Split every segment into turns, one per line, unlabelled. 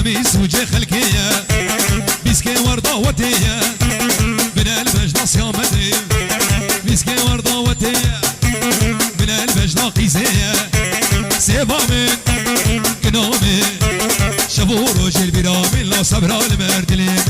حميس وجه خلقية بيسكي وردة وتية من المجد صيامتي بيسكي وردة وتية من المجد قيزية سيبا من كنومي شافوا رجل برامي لا صبر المردلين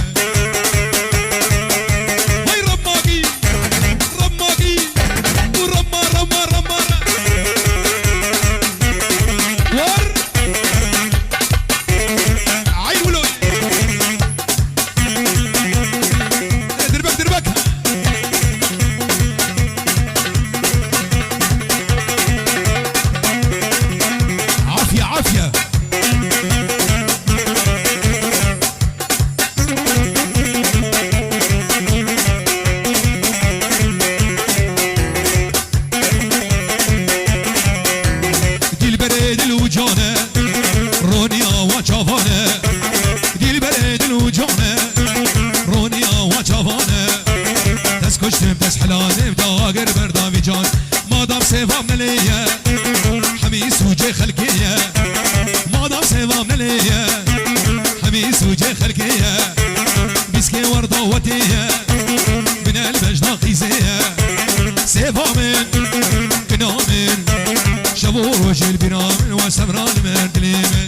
حميس وجه خلقية ما دام سيضام ليا حميس وجه خلقية بيسكي وردة وتية من المجد قيزية سيفا من كنامن شبور وجه البرامن وسمران من دليمن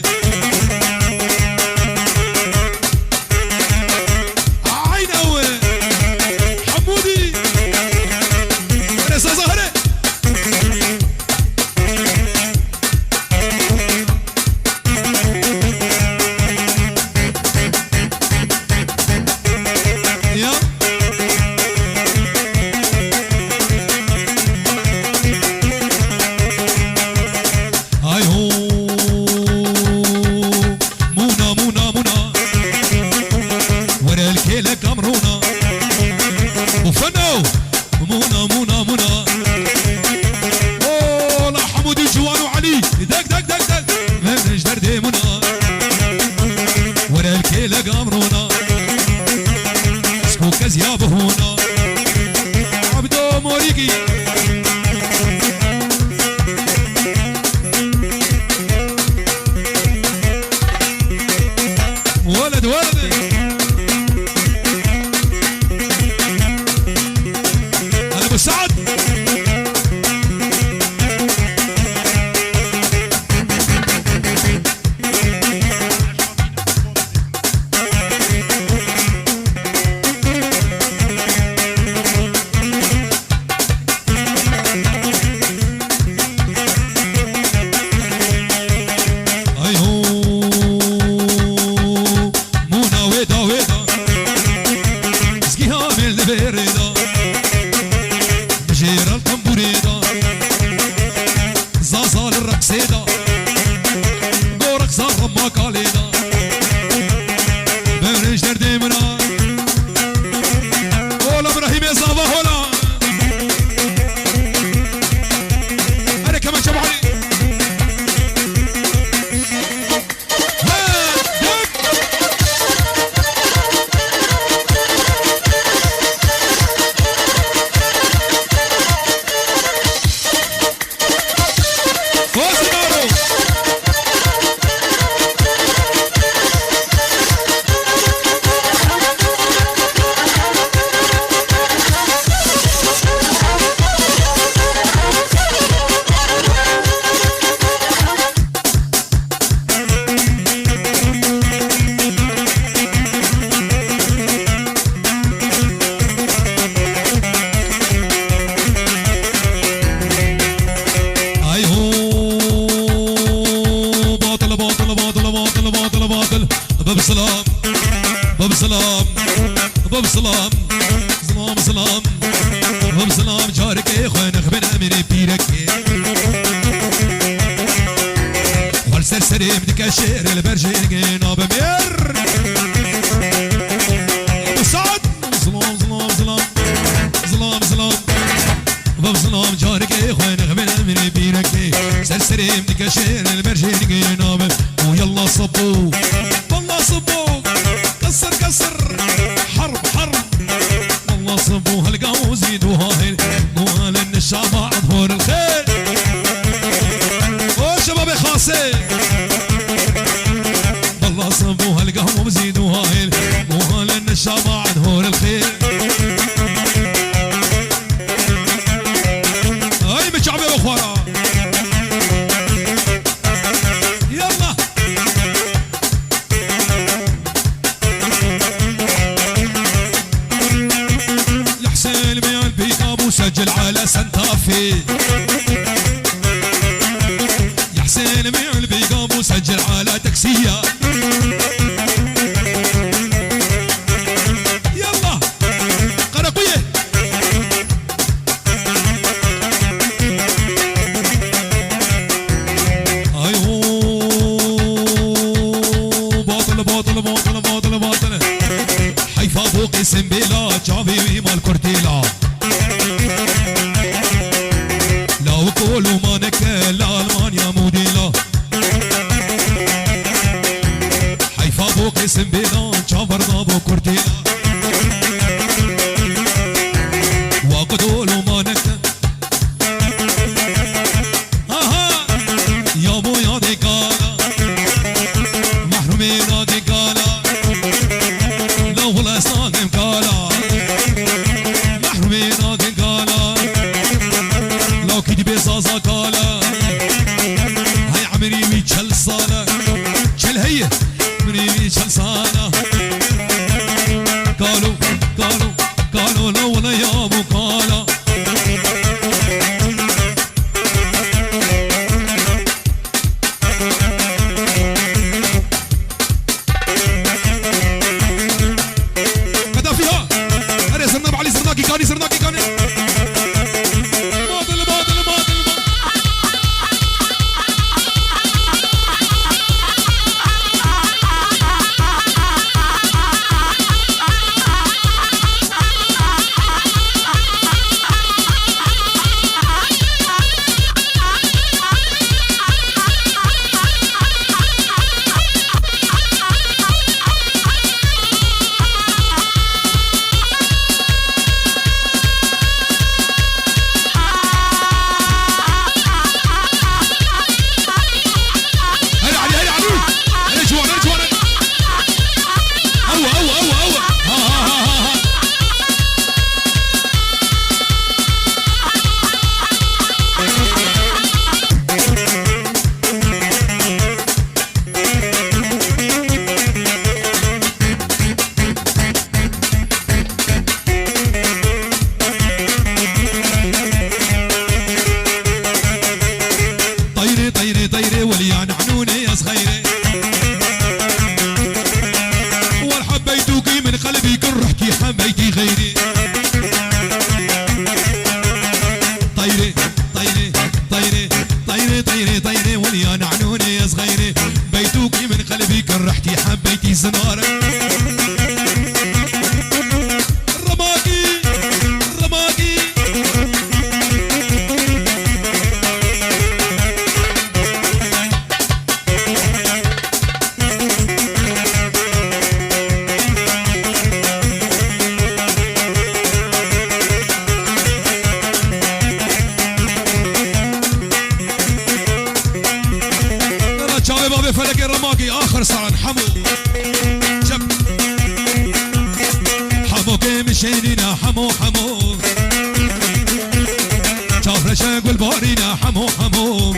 الراس ابوها القهم مزيد وهايل وهايل النشامة عن هور الخير هاي متشعبة واخوارا يلا الحسين بيان بيكاب وسجل على سنتافي يا حسين بيان بيكاب وسجل على تاكسية يلا قرقوية ايوه باطل باطل باطل باطل باطل حيفا فوق اسم بلا جافي مال كورتيلا لو كولو ما نكال المانيا موديلا حيفا فوق اسم بلا جافر ضابو كورتيلا وقتولو ما نكال يا بو يا دي قالا محرومين دي قالا لو ولا ساقم قالا محرومين دي قالا لو كدي بيصاصا قالا هاي عمري ويتشل صالا شل هي عمري ويتشل صالا قالوا قالوا قالوا لو ولا يا ابو قالا سرناكي كاني باطل باطل باطل طيري وليان عنوني يا صغيري والحبيتوك من قلبي كل رحتي حبيتي غيري طيري طيري طيري طيري طيري طيري وليان عنوني يا صغيري بيتوك من قلبي كل رحتي حبيتي زنارك الرماقي الرماقي بابي فلك الرماقي اخر صار حمو جب حمو كي مشينينا حمو حمو شاف رشاق والبارينا حمو حمو